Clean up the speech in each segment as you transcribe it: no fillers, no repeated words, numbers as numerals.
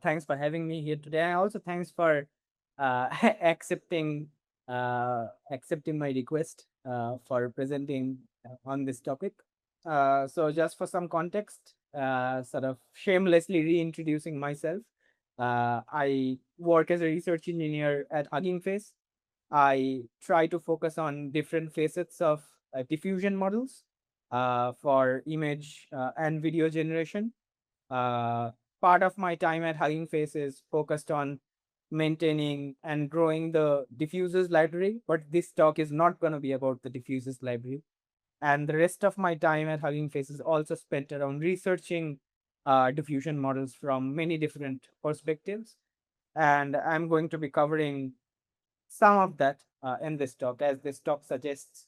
Thanks for having me here today. And also, thanks for accepting accepting my request for presenting on this topic. So, just for some context, sort of shamelessly reintroducing myself, I work as a research engineer at Hugging Face. I try to focus on different facets of diffusion models for image and video generation. Uh, Part of my time at Hugging Face is focused on maintaining and growing the diffusers library, but this talk is not going to be about the diffusers library. And the rest of my time at Hugging Face is also spent around researching diffusion models from many different perspectives. And I'm going to be covering some of that in this talk. As this talk suggests,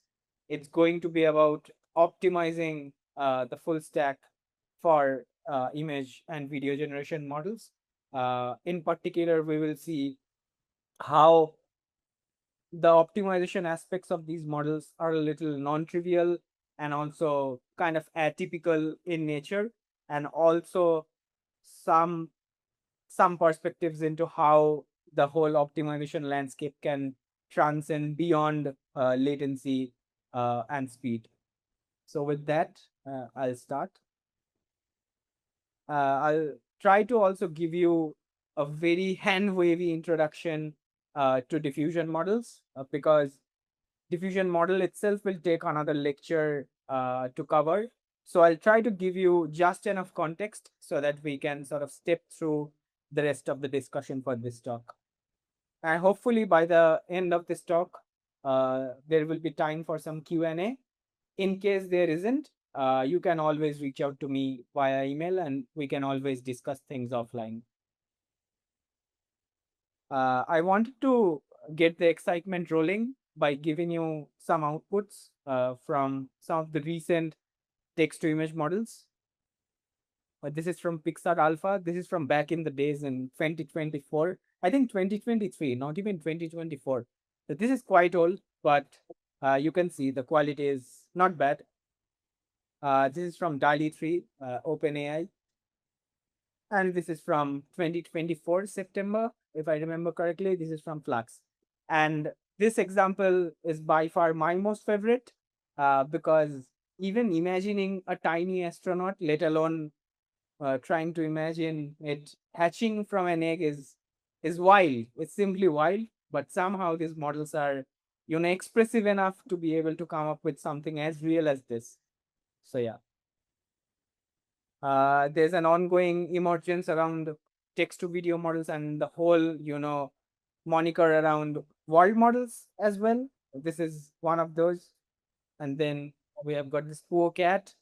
it's going to be about optimizing the full stack for image and video generation models. In particular, we will see how the optimization aspects of these models are a little non-trivial and also kind of atypical in nature, and also some some perspectives into how the whole optimization landscape can transcend beyond latency and speed. So with that, I'll start. I'll try to also give you a very hand wavy introduction to diffusion models because diffusion model itself will take another lecture to cover. So I'll try to give you just enough context so that we can sort of step through the rest of the discussion for this talk. And hopefully by the end of this talk, there will be time for some Q&A. In case there isn't, you can always reach out to me via email and we can always discuss things offline. I wanted to get the excitement rolling by giving you some outputs from some of the recent text to image models. This is from Pixar Alpha. This is from back in the days in 2024. I think 2023, not even 2024. So this is quite old, but you can see the quality is not bad. This is from DALI 3, OpenAI. And this is from 2024 September, if I remember correctly. This is from Flux. And this example is by far my most favorite because even imagining a tiny astronaut, let alone trying to imagine it hatching from an egg is wild. It's simply wild. But somehow these models are, expressive enough to be able to come up with something as real as this. So yeah, there's an ongoing emergence around text to video models and the whole, moniker around world models as well. This is one of those. And then we have got this poor cat,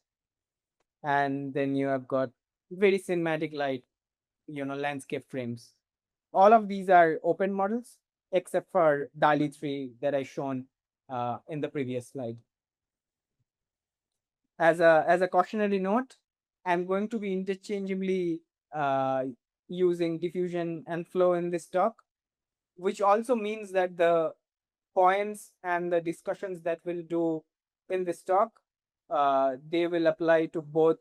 and then you have got very cinematic light, landscape frames. All of these are open models except for DALI 3 that I shown in the previous slide. As a cautionary note, I'm going to be interchangeably using diffusion and flow in this talk, which also means that the points and the discussions that we'll do in this talk, they will apply to both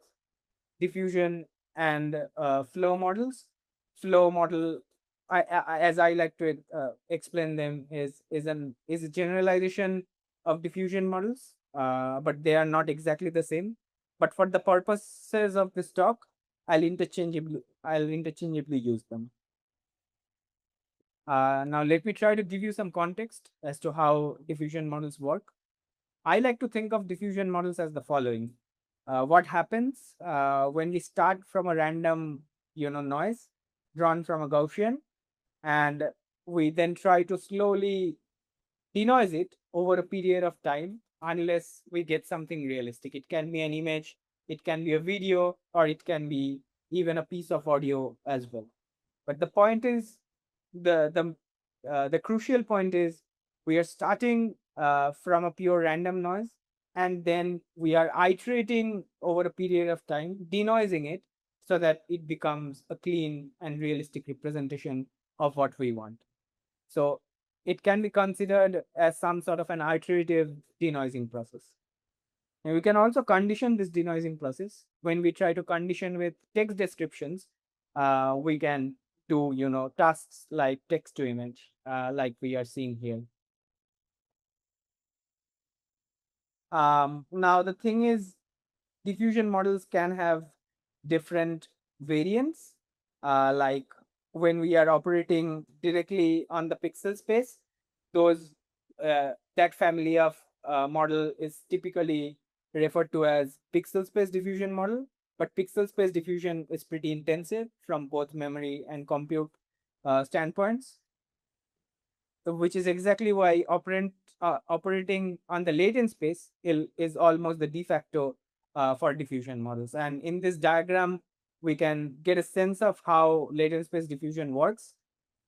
diffusion and flow models. Flow model, as I like to explain them, is a generalization of diffusion models, but they are not exactly the same. But for the purposes of this talk, I'll interchangeably use them. Now let me try to give you some context as to how diffusion models work. I like to think of diffusion models as the following. What happens when we start from a random, noise drawn from a Gaussian, and we then try to slowly denoise it over a period of time unless we get something realistic. It can be an image, it can be a video, or it can be even a piece of audio as well. But the point is, the crucial point is, we are starting from a pure random noise, and then we are iterating over a period of time, denoising it so that it becomes a clean and realistic representation of what we want. So it can be considered as some sort of an iterative denoising process. And we can also condition this denoising process when we try to condition with text descriptions. we can do, tasks like text to image, like we are seeing here. Now the thing is, diffusion models can have different variants. Like when we are operating directly on the pixel space, those that family of model is typically referred to as pixel space diffusion model. But pixel space diffusion is pretty intensive from both memory and compute standpoints, which is exactly why operating on the latent space is almost the de facto for diffusion models. And in this diagram, we can get a sense of how latent space diffusion works.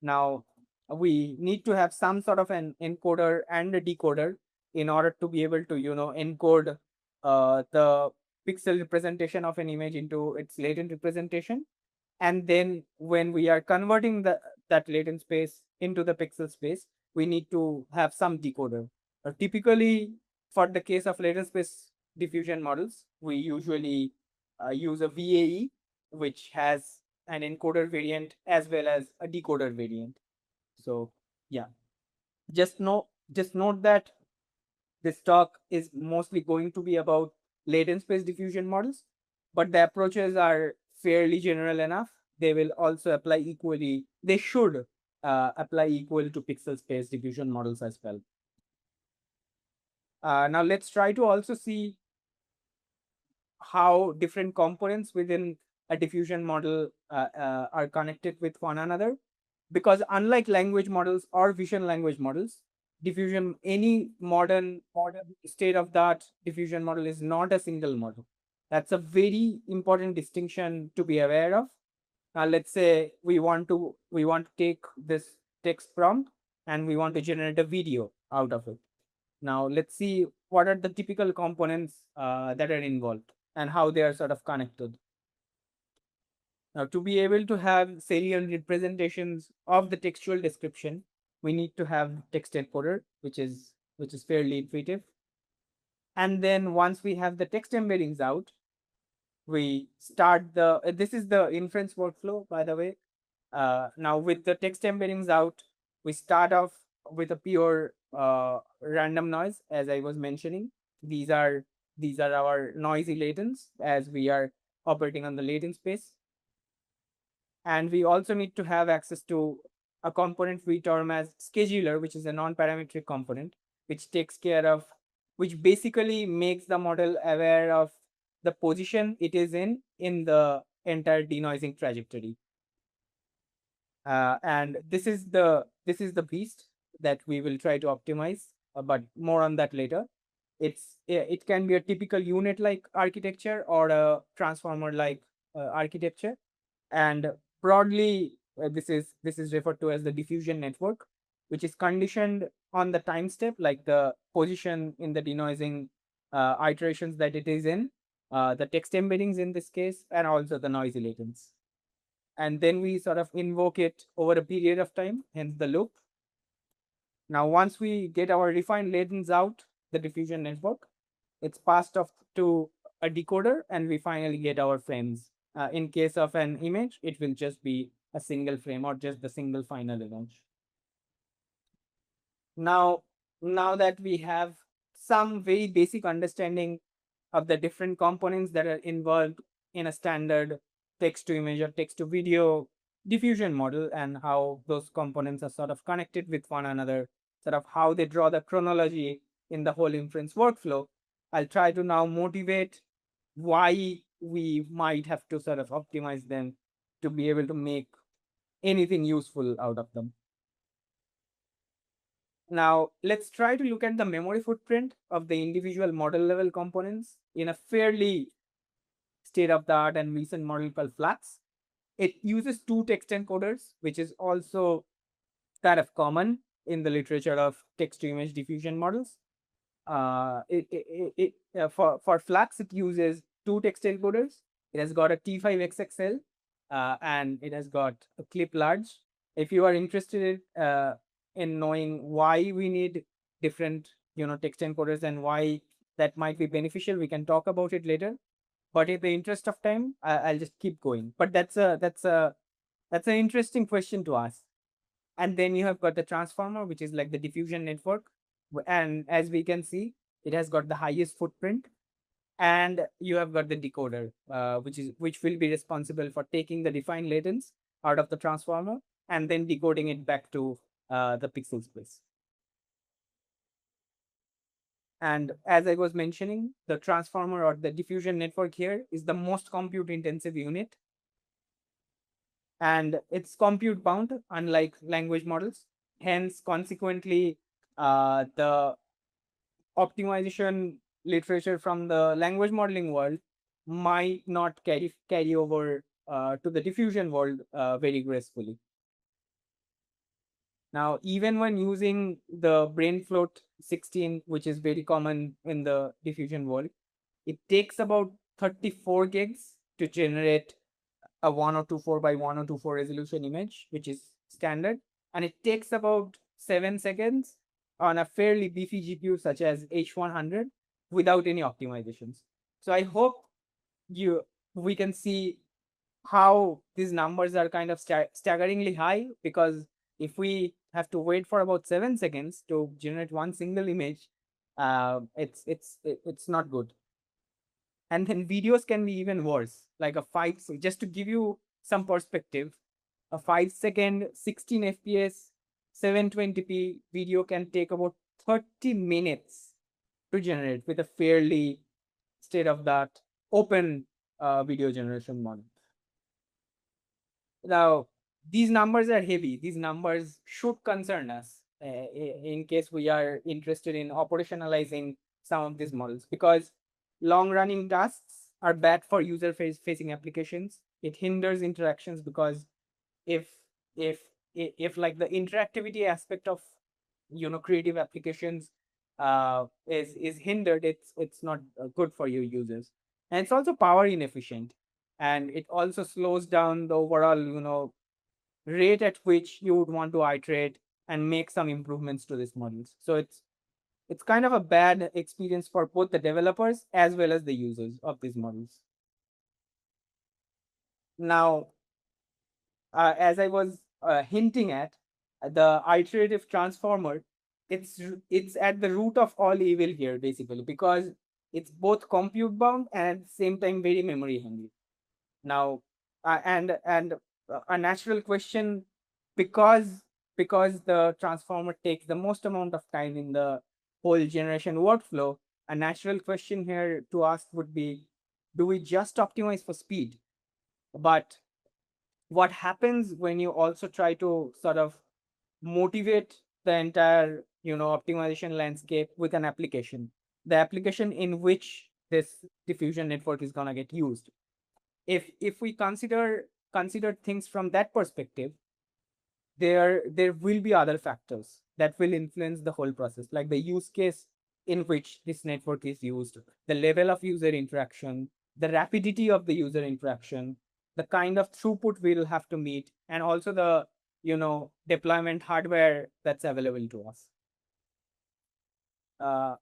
Now, we need to have some sort of an encoder and a decoder in order to be able to, encode the pixel representation of an image into its latent representation. And then when we are converting that latent space into the pixel space, we need to have some decoder. Typically, for the case of latent space diffusion models, we usually use a VAE, which has an encoder variant as well as a decoder variant. So yeah, just note that this talk is mostly going to be about latent space diffusion models, but the approaches are fairly general enough. They will also apply equally, they should apply equal to pixel space diffusion models as well. Now let's try to also see how different components within a diffusion model are connected with one another. Because unlike language models or vision language models, diffusion, any modern state of that diffusion model is not a single model. That's a very important distinction to be aware of. Let's say we want to take this text prompt and we want to generate a video out of it. Now let's see what are the typical components that are involved and how they are sort of connected. Now, to be able to have serial representations of the textual description, we need to have text encoder, which is fairly intuitive. And then once we have the text embeddings out, we start the this is the inference workflow, by the way. Now with the text embeddings out, we start off with a pure random noise, as I was mentioning. These are our noisy latents as we are operating on the latent space. And we also need to have access to a component we term as scheduler, which is a non-parametric component, which basically makes the model aware of the position it is in the entire denoising trajectory. And this is the beast that we will try to optimize, but more on that later. It can be a typical unit like architecture or a transformer like architecture. And broadly, this is referred to as the diffusion network, which is conditioned on the time step, like the position in the denoising iterations that it is in, the text embeddings in this case, and also the noisy latents. And then we sort of invoke it over a period of time, hence the loop. Now, once we get our refined latents out, the diffusion network, it's passed off to a decoder, and we finally get our frames. In case of an image, it will just be a single frame or just the single final image. Now, now that we have some very basic understanding of the different components that are involved in a standard text to image or text to video diffusion model and how those components are sort of connected with one another, sort of how they draw the chronology in the whole inference workflow, I'll try to now motivate why we might have to sort of optimize them to be able to make anything useful out of them. Now, let's try to look at the memory footprint of the individual model level components in a fairly state of the art and recent model called Flux. It uses two text encoders, which is also kind of common in the literature of text to image diffusion models. For Flux, it uses two text encoders. It has got a T5XXL and it has got a clip large. If you are interested in knowing why we need different text encoders and why that might be beneficial, we can talk about it later. But in the interest of time, I'll just keep going. But that's an interesting question to ask. And then you have got the transformer, which is like the diffusion network. And as we can see, it has got the highest footprint. And you have got the decoder, which will be responsible for taking the defined latents out of the transformer and then decoding it back to the pixel space. And as I was mentioning, the transformer or the diffusion network here is the most compute intensive unit, and it's compute bound, unlike language models. Hence, consequently, the optimization literature from the language modeling world might not carry over to the diffusion world very gracefully. Now, even when using the brain float 16, which is very common in the diffusion world, it takes about 34 gigs to generate a 1024 by 1024 resolution image, which is standard. And it takes about 7 seconds on a fairly beefy GPU such as H100 without any optimizations. So I hope we can see how these numbers are kind of staggeringly high, because if we have to wait for about 7 seconds to generate one single image, it's not good. And then videos can be even worse, like just to give you some perspective, a 5 second 16 fps 720p video can take about 30 minutes to generate with a fairly state of that open video generation model. Now, these numbers are heavy. These numbers should concern us in case we are interested in operationalizing some of these models, because long running tasks are bad for user facing applications. It hinders interactions, because if if if like the interactivity aspect of creative applications is hindered, it's not good for your users. And it's also power inefficient, and it also slows down the overall rate at which you would want to iterate and make some improvements to these models. So it's kind of a bad experience for both the developers as well as the users of these models. Now, as I was hinting at, the iterative transformer, it's at the root of all evil here, basically, because it's both compute bound and at the same time very memory hungry. Now, and a natural question, because the transformer takes the most amount of time in the whole generation workflow, a natural question here to ask would be, do we just optimize for speed? But what happens when you also try to sort of motivate the entire optimization landscape with an application, the application in which this diffusion network is going to get used? If we consider things from that perspective, there will be other factors that will influence the whole process, like the use case in which this network is used, the level of user interaction, the rapidity of the user interaction, the kind of throughput we'll have to meet, and also the deployment hardware that's available to us. uh,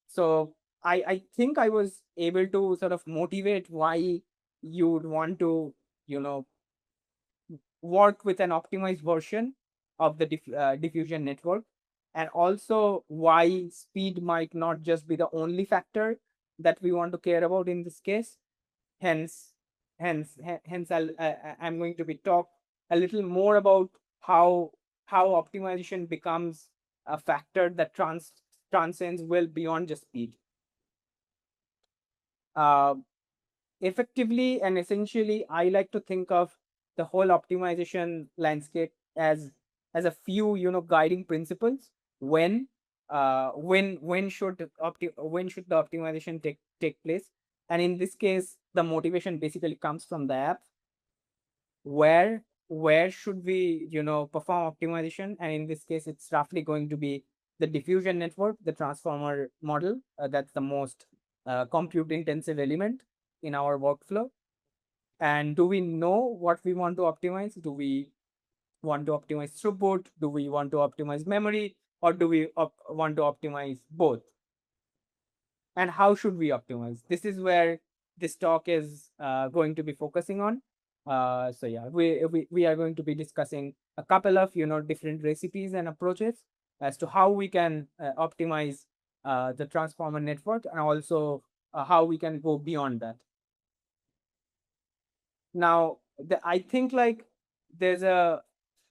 so I think I was able to sort of motivate why you would want to you know work with an optimized version of the diffusion network, and also why speed might not just be the only factor that we want to care about in this case. Hence, hence I'm going to be talk a little more about how optimization becomes a factor that transcends well beyond just speed. Uh, Effectively and essentially, I like to think of the whole optimization landscape as a few guiding principles. When should the optimization take place? And in this case, the motivation basically comes from the app. Where should we perform optimization? And in this case, it's roughly going to be the diffusion network, the transformer model. That's the most compute intensive element in our workflow. And do we know what we want to optimize? Do we want to optimize throughput? Do we want to optimize memory? Or do we want to optimize both? And how should we optimize? This is where this talk is going to be focusing on. So yeah, we are going to be discussing a couple of different recipes and approaches as to how we can optimize the transformer network, and also how we can go beyond that. Now, I think like there's a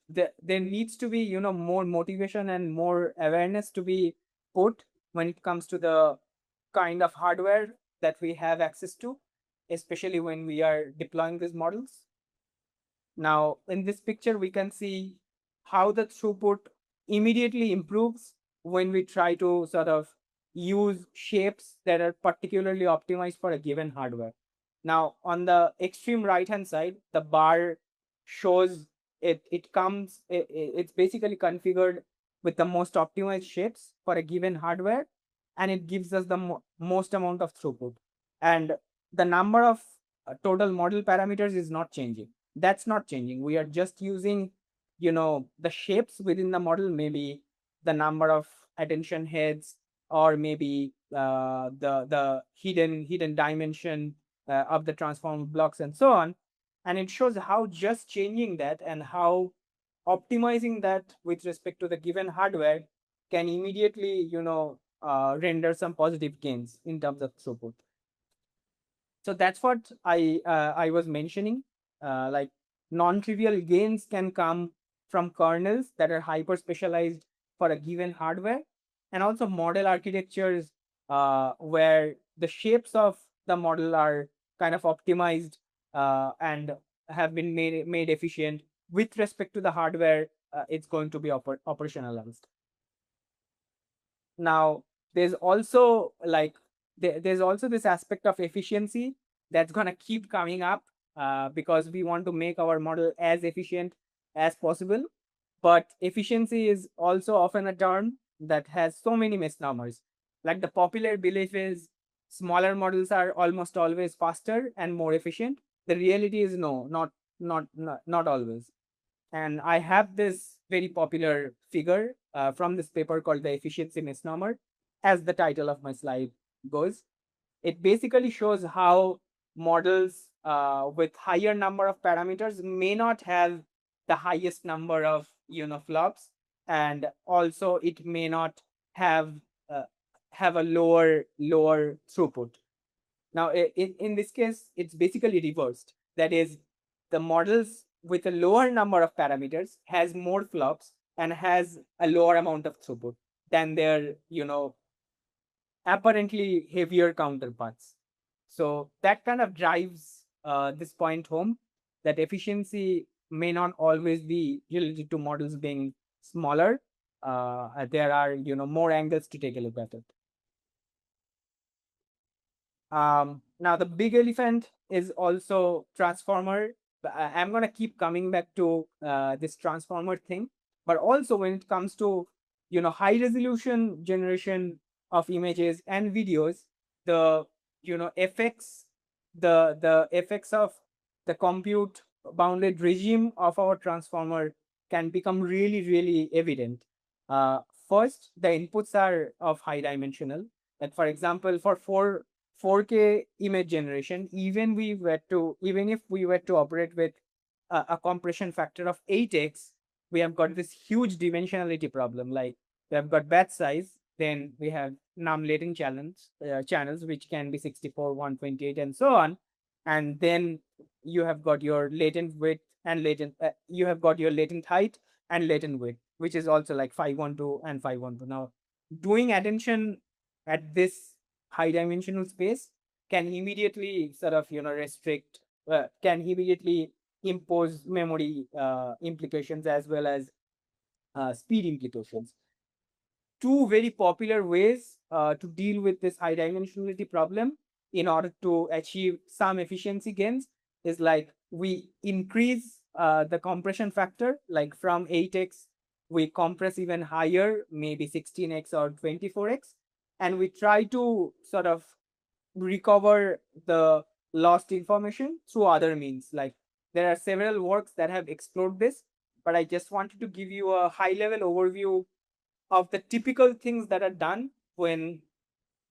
there needs to be more motivation and more awareness to be put when it comes to the kind of hardware that we have access to, especially when we are deploying these models. Now, in this picture, we can see how the throughput immediately improves when we try to sort of use shapes that are particularly optimized for a given hardware. Now, on the extreme right-hand side, the bar shows it's basically configured with the most optimized shapes for a given hardware, and it gives us the most amount of throughput. And the number of total model parameters is not changing. That's not changing. We are just using the shapes within the model, maybe the number of attention heads, or maybe the hidden dimension of the transform blocks, and so on. And it shows how just changing that and how optimizing that with respect to the given hardware can immediately render some positive gains in terms of throughput. So that's what I was mentioning. Like, non-trivial gains can come from kernels that are hyper specialized for a given hardware, and also model architectures where the shapes of the model are kind of optimized and have been made efficient with respect to the hardware it's going to be operationalized. Now, there's also like there's also this aspect of efficiency that's going to keep coming up because we want to make our model as efficient as possible. But efficiency is also often a term that has so many misnomers. Like, the popular belief is smaller models are almost always faster and more efficient. The reality is no, not always. And I have this very popular figure from this paper called the efficiency misnomer, as the title of my slide goes. It basically shows how models with higher number of parameters may not have the highest number of flops, and also it may not have uh, have a lower throughput. Now, in this case, it's basically reversed. That is, the models with a lower number of parameters has more flops and has a lower amount of throughput than their, apparently heavier counterparts. So that kind of drives this point home, that efficiency may not always be related to models being smaller. There are, more angles to take a look at it. Now, the big elephant is also transformer. I'm gonna keep coming back to this transformer thing, but also when it comes to high resolution generation of images and videos, the effects, the effects of the compute bounded regime of our transformer can become really evident. First, the inputs are of high dimensional. That, for example, for 4K image generation, even if we were to operate with a compression factor of 8x, we have got this huge dimensionality problem. Like, we have got batch size, then we have num-latent channels which can be 64, 128, and so on. And then you have got your latent width and you have got your latent height and latent width, which is also like 512 and 512. Now, doing attention at this high dimensional space can immediately sort of restrict, can immediately impose memory implications, as well as speed implications. Two very popular ways to deal with this high dimensionality problem in order to achieve some efficiency gains is, like, we increase the compression factor, like from 8x we compress even higher, maybe 16x or 24x, and we try to sort of recover the lost information through other means. Like, there are several works that have explored this, but I just wanted to give you a high level overview of the typical things that are done when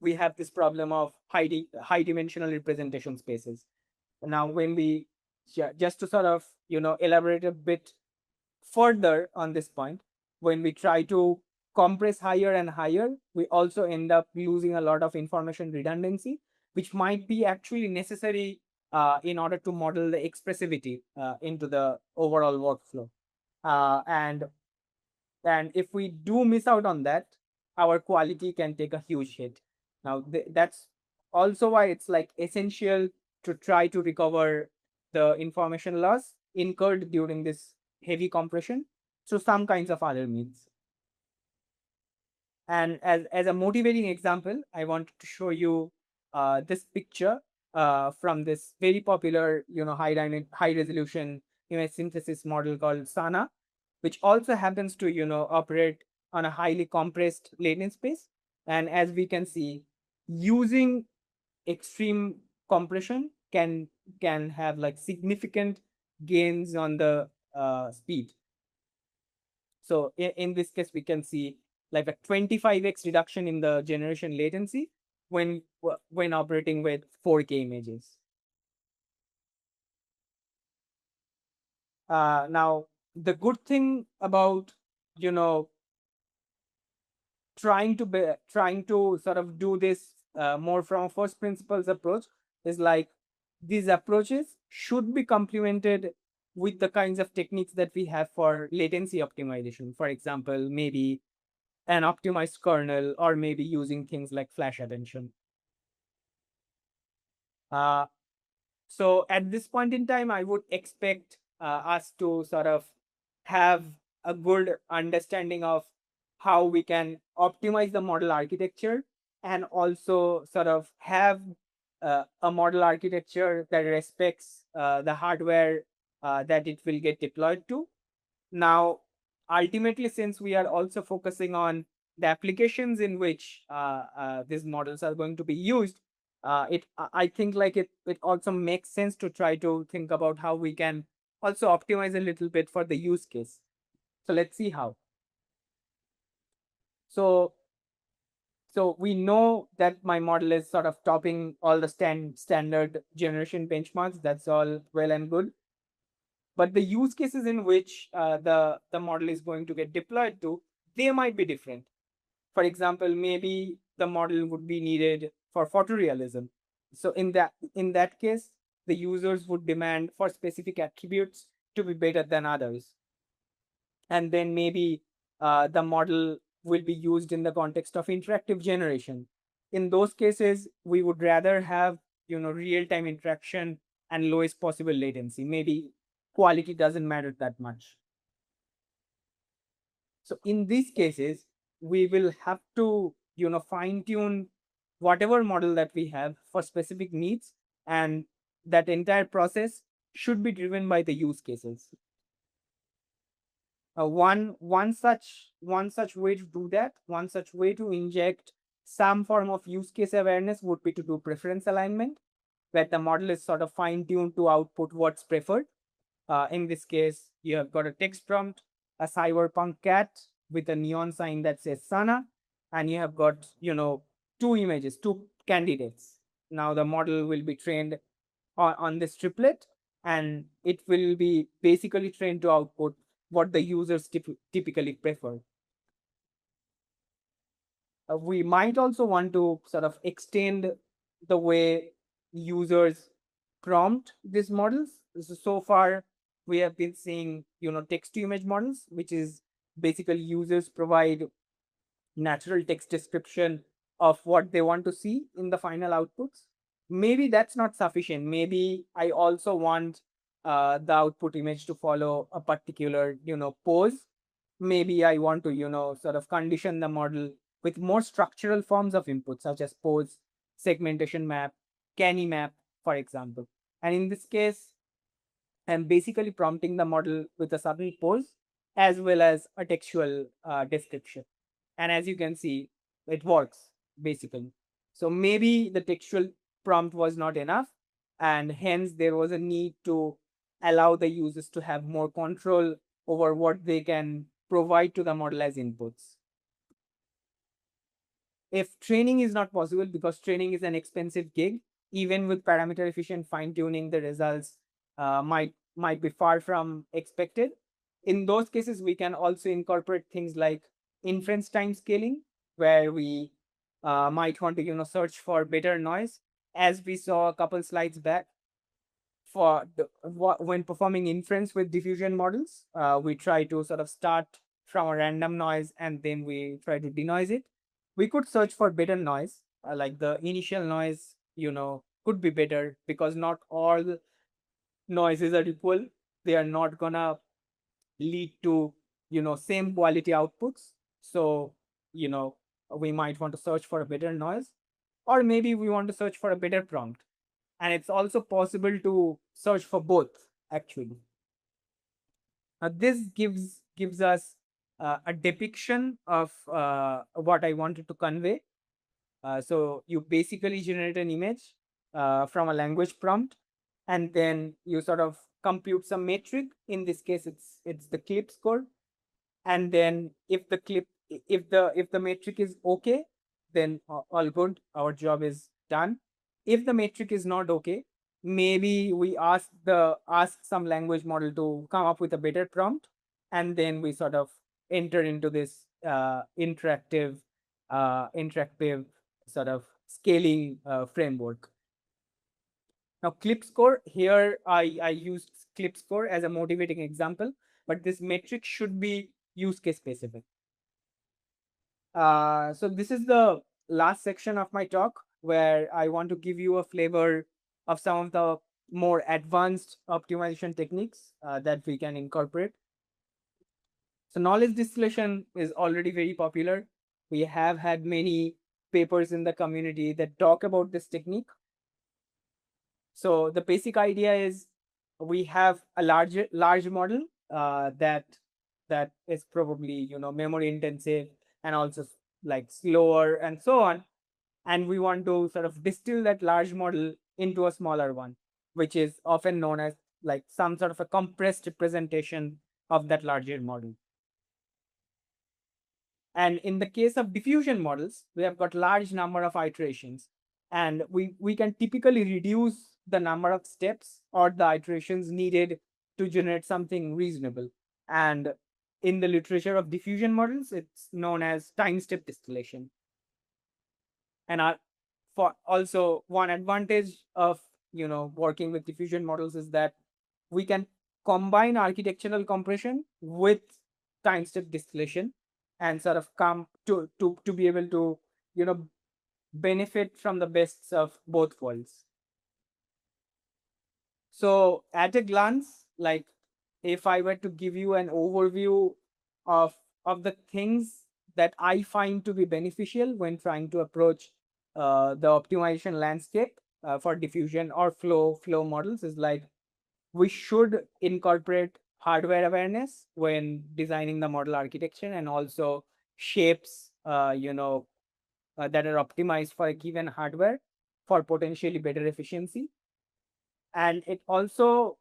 we have this problem of high dimensional representation spaces. Now, when we just to sort of elaborate a bit further on this point, when we try to compress higher and higher, we also end up losing a lot of information redundancy, which might be actually necessary in order to model the expressivity into the overall workflow. And if we do miss out on that, our quality can take a huge hit. Now, that's also why it's like essential to try to recover the information loss incurred during this heavy compression through some kinds of other means. And as a motivating example, I want to show you this picture from this very popular, high resolution image synthesis model called Sana, which also happens to, operate on a highly compressed latent space. And as we can see, using extreme compression can have like significant gains on the speed. So in this case, we can see like a 25x reduction in the generation latency when operating with 4K images. Now, the good thing about you know trying to sort of do this more from a first principles approach is like these approaches should be complemented with the kinds of techniques that we have for latency optimization. For example, maybe an optimized kernel, or maybe using things like flash attention. Uh, so at this point in time, I would expect us to sort of have a good understanding of how we can optimize the model architecture, and also sort of have a model architecture that respects the hardware that it will get deployed to. Now, ultimately, since we are also focusing on the applications in which these models are going to be used, I think like it also makes sense to try to think about how we can also optimize a little bit for the use case. So let's see how. So so we know that my model is sort of topping all the standard generation benchmarks. That's all well and good. But the use cases in which the model is going to get deployed to, they might be different. For example, maybe the model would be needed for photorealism. So in that case, the users would demand for specific attributes to be better than others. And then maybe the model will be used in the context of interactive generation. In those cases, we would rather have real-time interaction and lowest possible latency. Maybe quality doesn't matter that much. So in these cases, we will have to fine tune whatever model that we have for specific needs, and that entire process should be driven by the use cases. One such way to do that, one such way to inject some form of use case awareness would be to do preference alignment, where the model is sort of fine tuned to output what's preferred. In this case, you have got a text prompt, a cyberpunk cat with a neon sign that says Sana, and you have got, two images, two candidates. Now the model will be trained on this triplet, and it will be basically trained to output what the users typically prefer. We might also want to sort of extend the way users prompt these models. So far, we have been seeing, text to image models, which is basically users provide natural text description of what they want to see in the final outputs. Maybe that's not sufficient. Maybe I also want the output image to follow a particular, pose. Maybe I want to, sort of condition the model with more structural forms of input, such as pose, segmentation map, canny map, for example. And in this case, I'm basically prompting the model with a subtle pose as well as a textual description. And as you can see, it works basically. So maybe the textual prompt was not enough, and hence there was a need to allow the users to have more control over what they can provide to the model as inputs. If training is not possible, because training is an expensive gig, even with parameter efficient fine tuning, the results might be far from expected. In those cases, we can also incorporate things like inference time scaling, where we might want to search for better noise, as we saw a couple slides back. When performing inference with diffusion models, we try to sort of start from a random noise and then we try to denoise it. We could search for better noise, like the initial noise, could be better, because not all noises are equal. They are not gonna lead to same quality outputs. So you know we might want to search for a better noise, or maybe we want to search for a better prompt. And it's also possible to search for both, actually. This gives us a depiction of what I wanted to convey. So you basically generate an image from a language prompt, and then you sort of compute some metric. In this case, it's the clip score. And then if the metric is okay, then all good, our job is done. If the metric is not okay, maybe we ask some language model to come up with a better prompt, and then we sort of enter into this interactive sort of scaling framework. Now, clip score, here I used clip score as a motivating example, but this metric should be use case specific. So this is the last section of my talk, where I want to give you a flavor of some of the more advanced optimization techniques that we can incorporate. So knowledge distillation is already very popular. We have had many papers in the community that talk about this technique. So the basic idea is, we have a large model that is probably memory intensive, and also like slower and so on. And we want to sort of distill that large model into a smaller one, which is often known as like some sort of a compressed representation of that larger model. And in the case of diffusion models, we have got large number of iterations, and we can typically reduce the number of steps or the iterations needed to generate something reasonable. And in the literature of diffusion models, it's known as time step distillation. And for also, one advantage of working with diffusion models is that we can combine architectural compression with time step distillation, and sort of come to be able to you know benefit from the best of both worlds. So at a glance, like, if I were to give you an overview of the things that I find to be beneficial when trying to approach the optimization landscape for diffusion or flow models, is like, we should incorporate hardware awareness when designing the model architecture, and also shapes that are optimized for a given hardware for potentially better efficiency. And it also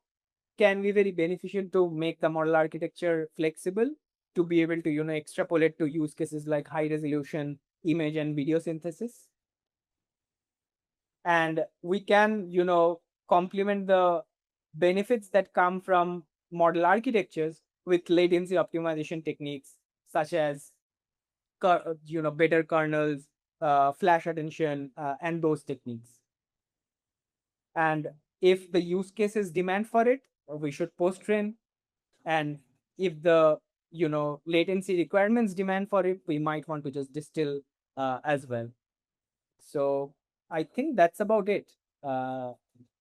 can be very beneficial to make the model architecture flexible, to be able to extrapolate to use cases like high resolution image and video synthesis. And we can complement the benefits that come from model architectures with latency optimization techniques, such as better kernels, flash attention, and those techniques. And if the use cases demand for it, we should post train. And if the latency requirements demand for it, we might want to just distill as well. So I think that's about it. That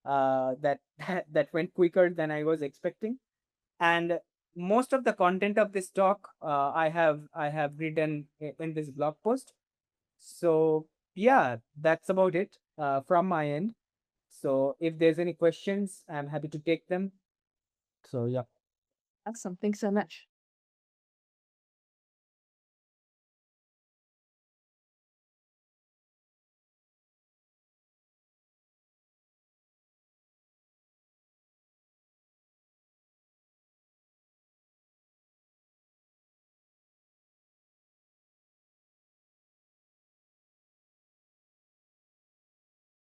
that went quicker than I was expecting. And most of the content of this talk, I have written in this blog post. So yeah, that's about it from my end. So if there's any questions, I'm happy to take them. So yeah. Awesome. Thanks so much.